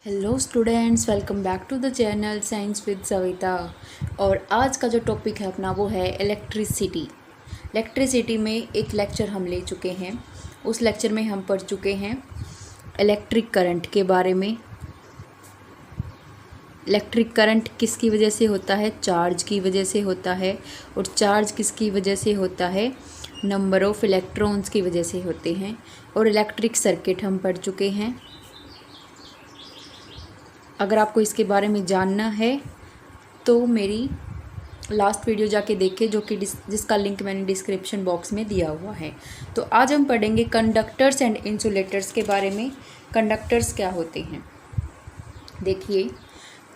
Hello students, welcome back to the channel science with Savita. और आज का जो टॉपिक है अपना वो है इलेक्ट्रिसिटी। इलेक्ट्रिसिटी में एक लेक्चर हम ले चुके हैं। उस लेक्चर में हम पढ़ चुके हैं इलेक्ट्रिक करंट के बारे में। इलेक्ट्रिक करंट किसकी वजह से होता है? चार्ज की वजह से होता है। और चार्ज किसकी वजह से होता है? नंबर ऑफ इलेक्ट्रॉन्स की वजह से होते हैं। और इलेक्ट्रिक सर्किट हम पढ़ चुके हैं। अगर आपको इसके बारे में जानना है तो मेरी लास्ट वीडियो जाके देखें, जो कि जिसका लिंक मैंने डिस्क्रिप्शन बॉक्स में दिया हुआ है। तो आज हम पढ़ेंगे कंडक्टर्स एंड इंसुलेटर्स के बारे में। कंडक्टर्स क्या होते हैं? देखिए,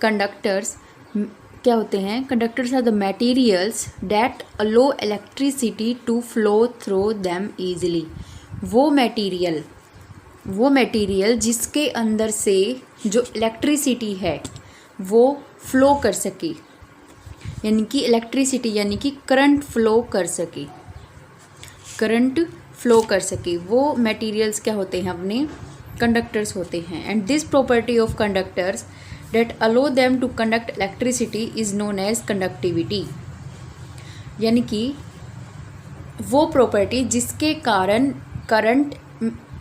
कंडक्टर्स क्या होते हैं? Conductors are the materials that allow electricity to flow through them easily. वो मटेरियल जिसके अंदर से जो इलेक्ट्रिसिटी है वो फ्लो कर सके, यानी कि इलेक्ट्रिसिटी यानी कि करंट फ्लो कर सके। वो मटेरियल्स क्या होते हैं? अपने कंडक्टर्स होते हैं। And this property of conductors that allow them to conduct electricity is known as conductivity. यानी कि वो प्रॉपर्टी जिसके कारण करंट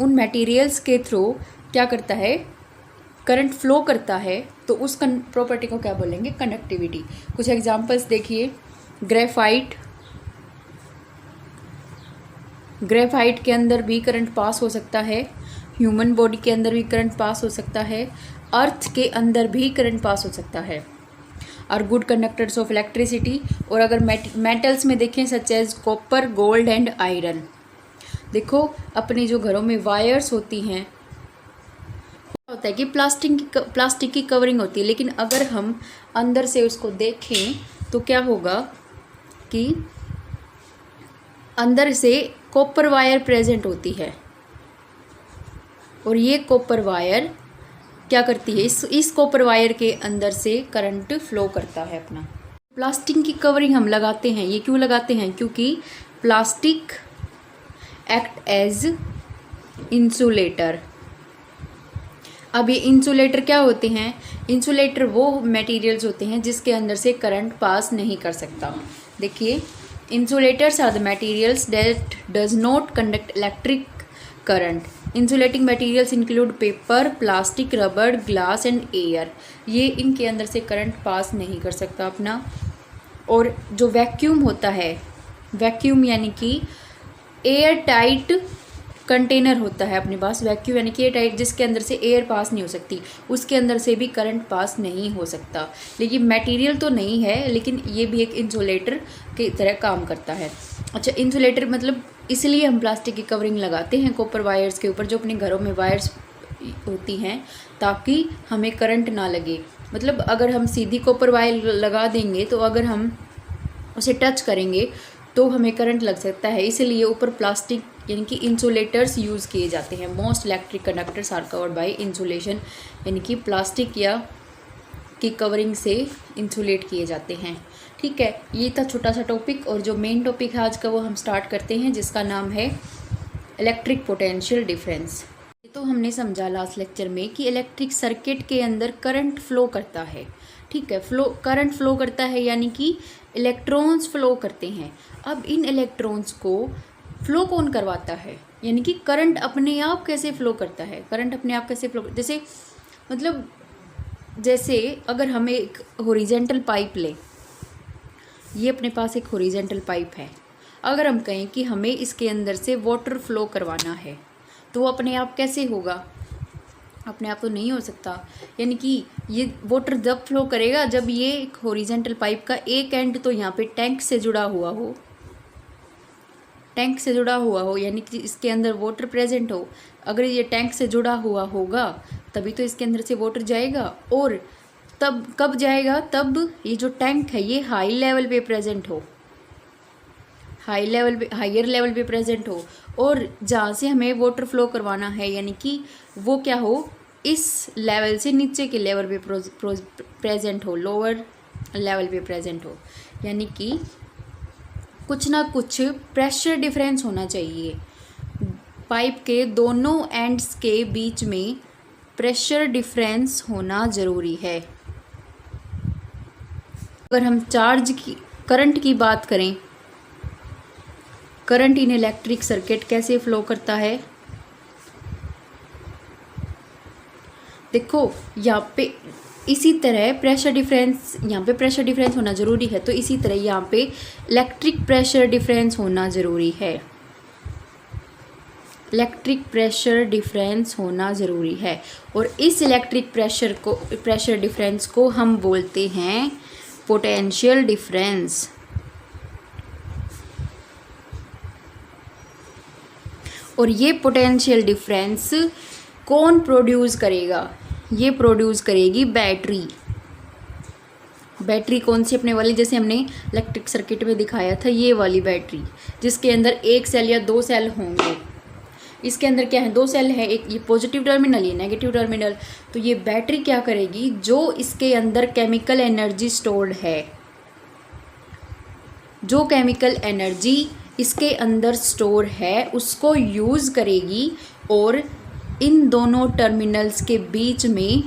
उन मटेरियल्स के थ्रू क्या करता है? करंट फ्लो करता है। तो उस प्रॉपर्टी को क्या बोलेंगे? कंडक्टिविटी। कुछ एग्जांपल्स देखिए। ग्रेफाइट के अंदर भी करंट पास हो सकता है। ह्यूमन बॉडी के अंदर भी करंट पास हो सकता है। अर्थ के अंदर भी करंट पास हो सकता है। Are good conductors of electricity. और अगर मेटल्स में देखें, such as copper, gold and iron. देखो, अपने जो घरों में वायर्स होती हैं, होता है कि प्लास्टिक की कवरिंग होती है, लेकिन अगर हम अंदर से उसको देखें तो क्या होगा कि अंदर से कॉपर वायर प्रेजेंट होती है। और ये कॉपर वायर क्या करती है? इस कॉपर वायर के अंदर से करंट फ्लो करता है अपना। प्लास्टिक की कवरिंग हम लगाते हैं, ये क्यों लगाते हैं? क्योंकि प्लास्टिक एक्ट एज इंसुलेटर। अब ये इंसुलेटर क्या होते हैं? इंसुलेटर वो मटेरियल्स होते हैं जिसके अंदर से करंट पास नहीं कर सकता। देखिए, insulators are the materials that does not conduct electric current. Insulating materials include paper, plastic, rubber, glass and air. ये इनके अंदर से करंट पास नहीं कर सकता अपना। और जो वैक्यूम होता है, वैक्यूम यानी कि एयर टाइट कंटेनर होता है अपने पास। वैक्यूम यानी कि एयर टाइट, जिसके अंदर से एयर पास नहीं हो सकती, उसके अंदर से भी करंट पास नहीं हो सकता। लेकिन मटेरियल तो नहीं है, लेकिन ये भी एक इंसुलेटर की तरह काम करता है। अच्छा, इंसुलेटर मतलब इसलिए हम प्लास्टिक की कवरिंग लगाते हैं कॉपर वायर्स के ऊपर, जो अपने घरों में वायर्स होती हैं, ताकि हमें करंट ना लगे। मतलब अगर हम सीधी कॉपर वायर लगा देंगे तो अगर हम उसे टच करेंगे तो हमें करंट लग सकता है। इसलिए ऊपर प्लास्टिक यानी कि इंसुलेटर्स यूज़ किए जाते हैं। Most electric conductors are covered by insulation, यानी कि प्लास्टिक या की कवरिंग से इंसुलेट किए जाते हैं। ठीक है, ये था छोटा सा टॉपिक। और जो मेन टॉपिक है आज का वो हम स्टार्ट करते हैं, जिसका नाम है इलेक्ट्रिक पोटेंशियल डिफरेंस। तो हमने समझा लास्ट लेक्चर में कि इलेक्ट्रिक सर्किट के अंदर करंट फ्लो करता है। ठीक है, करंट फ्लो करता है यानी कि इलेक्ट्रॉन्स फ्लो करते हैं। अब इन इलेक्ट्रॉन्स को फ्लो कौन करवाता है? यानी कि करंट अपने आप कैसे फ्लो करता है? करंट अपने आप कैसे फ्लो, जैसे अगर हम एक हॉरिजॉन्टल पाइप लें, ये अपने पास एक हॉरिजॉन्टल पाइप है। अगर हम कहें कि हमें इसके अंदर से वाटर फ्लो करवाना है, तो वो अपने आप कैसे होगा? अपने आप तो नहीं हो सकता। यानी कि ये वाटर जब फ्लो करेगा जब ये एक हॉरिजॉन्टल पाइप का एक एंड तो यहाँ पे टैंक से जुड़ा हुआ हो, यानी कि इसके अंदर वाटर प्रेजेंट हो। अगर ये टैंक से जुड़ा हुआ होगा तभी तो इसके अंदर से वाटर जाएगा। और तब कब जाएगा? तब ये जो टैंक है ये हाई लेवल पे प्रेजेंट हो, हायर लेवल पे प्रेजेंट हो। और जहाँ से हमें वाटर फ्लो करवाना है, यानी कि वो क्या हो, इस लेवल से नीचे के लेवल पे प्रेजेंट हो, लोअर लेवल पे प्रेजेंट हो। यानी कि कुछ ना कुछ प्रेशर डिफरेंस होना चाहिए। पाइप के दोनों एंड्स के बीच में प्रेशर डिफरेंस होना ज़रूरी है। अगर हम करंट की बात करें, करंट इन इलेक्ट्रिक सर्किट कैसे फ्लो करता है। देखो यहाँ पे इसी तरह प्रेशर डिफरेंस, यहाँ पे प्रेशर डिफरेंस होना ज़रूरी है, तो इसी तरह यहाँ पे इलेक्ट्रिक प्रेशर डिफरेंस होना ज़रूरी है। इलेक्ट्रिक प्रेशर डिफरेंस होना ज़रूरी है और इस इलेक्ट्रिक प्रेशर डिफरेंस को हम बोलते हैं पोटेंशियल डिफरेंस। और ये पोटेंशियल डिफरेंस कौन प्रोड्यूस करेगा? ये प्रोड्यूस करेगी बैटरी। बैटरी कौन सी? अपने वाली, जैसे हमने इलेक्ट्रिक सर्किट में दिखाया था, ये वाली बैटरी जिसके अंदर एक सेल या दो सेल होंगे। इसके अंदर क्या है? दो सेल है, एक ये पॉजिटिव टर्मिनल, ये नेगेटिव टर्मिनल। तो ये बैटरी क्या करेगी? जो इसके अंदर केमिकल एनर्जी स्टोर्ड है, जो केमिकल एनर्जी इसके अंदर स्टोर है, उसको यूज़ करेगी और इन दोनों टर्मिनल्स के बीच में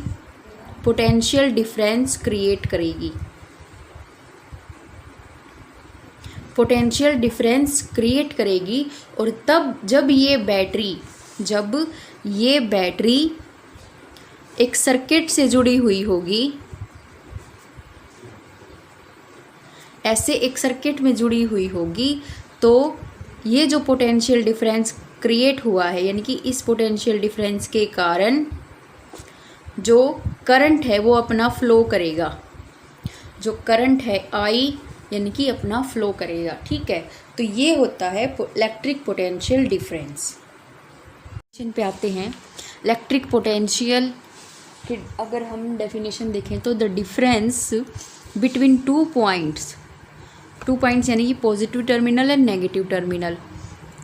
पोटेंशियल डिफरेंस क्रिएट करेगी। पोटेंशियल डिफरेंस क्रिएट करेगी और तब जब ये बैटरी एक सर्किट से जुड़ी हुई होगी, ऐसे एक सर्किट में जुड़ी हुई होगी, तो ये जो पोटेंशियल डिफरेंस क्रिएट हुआ है, यानी कि इस पोटेंशियल डिफरेंस के कारण जो करंट है वो अपना फ्लो करेगा। जो करंट है आई, यानी कि अपना फ्लो करेगा। ठीक है, तो ये होता है इलेक्ट्रिक पोटेंशियल डिफरेंस। पे आते हैं इलेक्ट्रिक पोटेंशियल की अगर हम डेफिनेशन देखें तो the difference between two points यानी कि positive terminal and negative terminal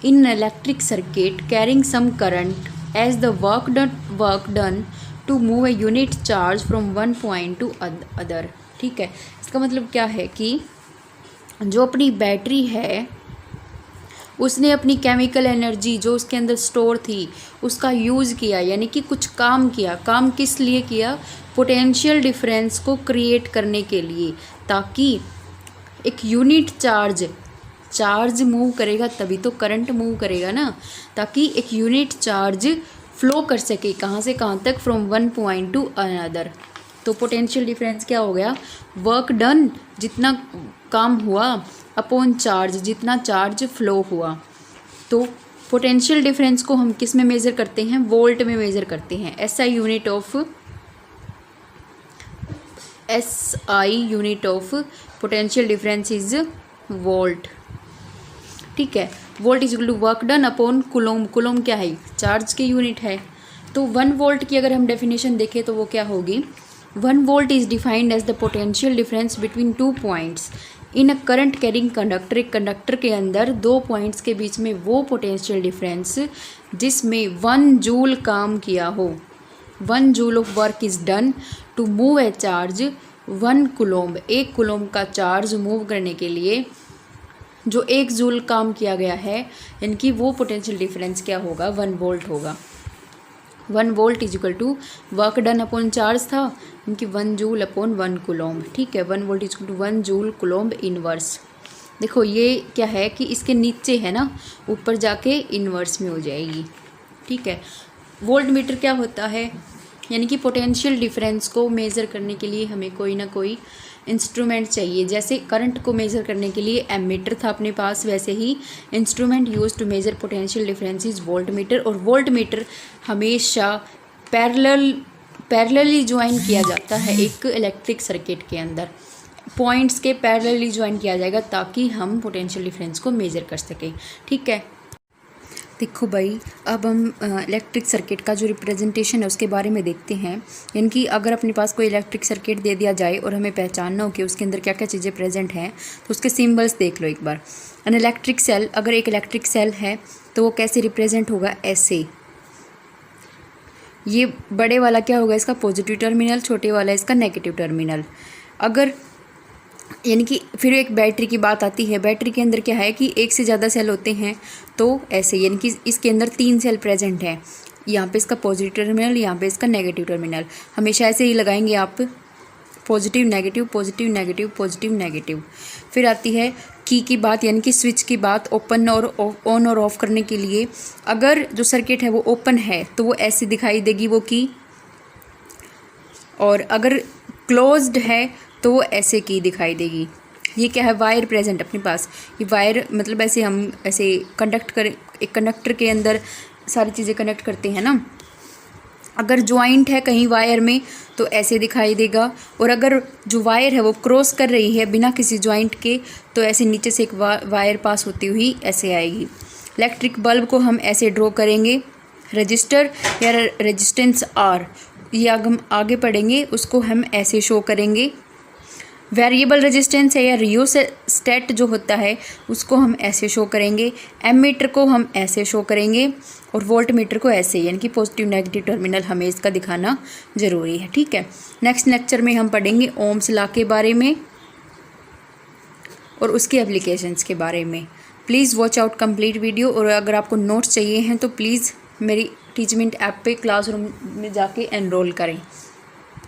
in electric circuit carrying some current as the work done to move a unit charge from one point to other. ठीक है, इसका मतलब क्या है कि जो अपनी बैटरी है उसने अपनी केमिकल एनर्जी जो उसके अंदर स्टोर थी उसका यूज़ किया, यानी कि कुछ काम किया। काम किस लिए किया? पोटेंशियल डिफरेंस को क्रिएट करने के लिए, ताकि एक यूनिट चार्ज मूव करेगा तभी तो करंट मूव करेगा ना, ताकि एक यूनिट चार्ज फ्लो कर सके। कहाँ से कहाँ तक? From one point to another. तो पोटेंशियल डिफरेंस क्या हो गया? वर्क डन, जितना काम हुआ, अपॉन चार्ज, जितना चार्ज फ्लो हुआ। तो पोटेंशियल डिफरेंस को हम किस में मेज़र करते हैं? वोल्ट में मेज़र करते हैं। SI unit of potential difference is volt. ठीक है, volt is equal to work done upon coulomb. Coulomb क्या है? चार्ज की यूनिट है। तो 1 वोल्ट की अगर हम डेफिनेशन देखें तो वो क्या होगी? 1 volt is defined as the potential difference between two points in a current carrying conductor. एक कंडक्टर के अंदर दो पॉइंट्स के बीच में वो पोटेंशियल डिफरेंस जिसमें 1 जूल काम किया हो। 1 joule of work is done to move a charge 1 coulomb. 1 coulomb का चार्ज मूव करने के लिए जो 1 जूल काम किया गया है, यानी कि वो पोटेंशियल डिफरेंस क्या होगा? 1 वोल्ट होगा। 1 volt is equal to work done upon charge था, इनकी 1 जूल अपॉन 1 कुलोम्ब। ठीक है, 1 volt is equal to 1 joule coulomb inverse. देखो ये क्या है कि इसके नीचे है ना, ऊपर जाके इनवर्स में हो जाएगी। ठीक है, वोल्ट मीटर क्या होता है? यानी कि पोटेंशियल डिफरेंस को मेज़र करने के लिए हमें कोई ना कोई इंस्ट्रूमेंट चाहिए। जैसे करंट को मेज़र करने के लिए एमीटर था अपने पास, वैसे ही instrument use to measure potential difference is volt meter. और वोल्ट मीटर हमेशा पैरेलली ज्वाइन किया जाता है एक इलेक्ट्रिक सर्किट के अंदर। पॉइंट्स के पैरेलली ज्वाइन किया जाएगा ताकि हम पोटेंशियल डिफरेंस को मेज़र कर सकें। ठीक है, देखो भाई, अब हम इलेक्ट्रिक सर्किट का जो रिप्रेजेंटेशन है उसके बारे में देखते हैं। यानी कि अगर अपने पास कोई इलेक्ट्रिक सर्किट दे दिया जाए और हमें पहचानना हो कि उसके अंदर क्या क्या चीज़ें प्रेजेंट हैं, तो उसके सिंबल्स देख लो एक बार। एन इलेक्ट्रिक सेल, अगर एक इलेक्ट्रिक सेल है तो वो कैसे रिप्रेजेंट होगा? ऐसे। ये बड़े वाला क्या होगा? इसका पॉजिटिव टर्मिनल, छोटे वाला इसका नेगेटिव टर्मिनल। अगर यानी कि फिर एक बैटरी की बात आती है। बैटरी के अंदर क्या है कि एक से ज़्यादा सेल होते हैं, तो ऐसे, यानी कि इसके अंदर 3 सेल प्रेजेंट हैं। यहाँ पे इसका पॉजिटिव टर्मिनल, यहाँ पे इसका नेगेटिव टर्मिनल। हमेशा ऐसे ही लगाएंगे आप, positive negative positive negative positive negative. फिर आती है की बात, यानी कि स्विच की बात। ओपन और ऑन और ऑफ करने के लिए अगर जो सर्किट है वो ओपन है तो वो ऐसे दिखाई देगी वो की, और अगर क्लोज्ड है तो वो ऐसे की दिखाई देगी। ये क्या है, वायर प्रेजेंट अपने पास। ये वायर मतलब ऐसे हम ऐसे कंडक्ट करें, एक कंडक्टर के अंदर सारी चीज़ें कनेक्ट करते हैं ना। अगर ज्वाइंट है कहीं वायर में तो ऐसे दिखाई देगा, और अगर जो वायर है वो क्रॉस कर रही है बिना किसी ज्वाइंट के तो ऐसे नीचे से एक वायर पास होती हुई ऐसे आएगी। इलेक्ट्रिक बल्ब को हम ऐसे ड्रॉ करेंगे। रजिस्टर या रेजिस्टेंस आर, ये हम आगे पढ़ेंगे, उसको हम ऐसे शो करेंगे। वेरिएबल रेजिस्टेंस है या रियोस्टेट जो होता है उसको हम ऐसे शो करेंगे। एमीटर को हम ऐसे शो करेंगे, और वोल्ट मीटर को ऐसे, यानी कि पॉजिटिव नेगेटिव टर्मिनल हमें इसका दिखाना ज़रूरी है। ठीक है, नेक्स्ट लेक्चर में हम पढ़ेंगे ओम्स लॉ के बारे में और उसके एप्लीकेशंस के बारे में। Please watch out complete video, और अगर आपको नोट्स चाहिए हैं तो प्लीज़ मेरी टीचमेंट ऐप पे क्लासरूम में जाके एनरोल करें।